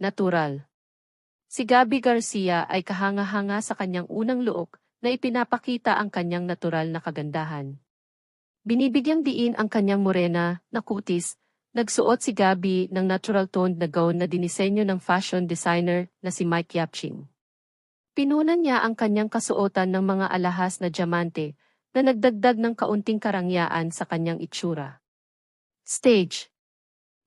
Natural. Si Gabby Garcia ay kahanga-hanga sa kanyang unang look na ipinapakita ang kanyang natural na kagandahan. Binibigyang diin ang kanyang morena na kutis. Nagsuot si Gabby ng natural toned na gown na dinisenyo ng fashion designer na si Mike Yapching. Pinunan niya ang kanyang kasuotan ng mga alahas na diamante na nagdagdag ng kaunting karangyaan sa kanyang itsura. Stage.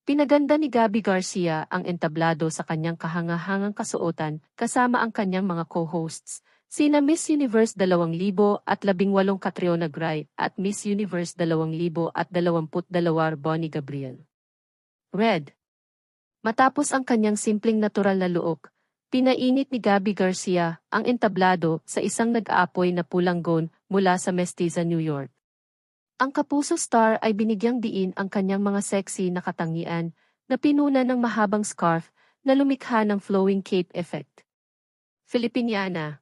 Pinaganda ni Gabby Garcia ang entablado sa kanyang kahanga-hangang kasuotan kasama ang kanyang mga co-hosts, sina Miss Universe 2018 Catriona Gray at Miss Universe 2022 Bonnie Gabriel. Red. Matapos ang kanyang simpleng natural na look, pinainit ni Gabby Garcia ang entablado sa isang nag-aapoy na pulang gown mula sa Mestiza, New York. Ang kapuso star ay binigyang diin ang kanyang mga sexy na katangian na pinunan ng mahabang scarf na lumikha ng flowing cape effect. Filipiniana.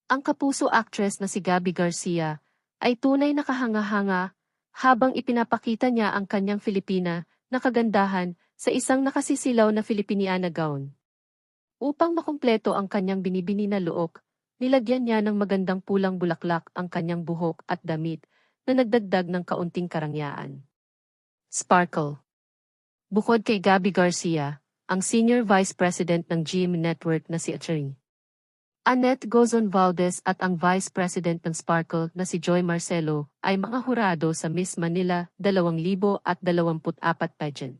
Ang kapuso actress na si Gabby Garcia ay tunay na kahanga-hanga habang ipinapakita niya ang kanyang Filipina na kagandahan sa isang nakasisilaw na Filipiniana gown. Upang makumpleto ang kanyang binibini na look, nilagyan niya ng magandang pulang bulaklak ang kanyang buhok at damit na nagdagdag ng kaunting karangyaan. Sparkle. Bukod kay Gabby Garcia, ang Senior Vice President ng GM Network na si Atty. Annette Gozon Valdez at ang Vice President ng Sparkle na si Joy Marcelo ay mga hurado sa Miss Manila 2024 pageant.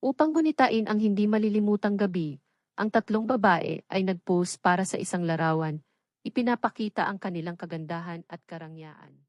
Upang gunitain ang hindi malilimutang gabi, ang tatlong babae ay nag-pose para sa isang larawan, ipinapakita ang kanilang kagandahan at karangyaan.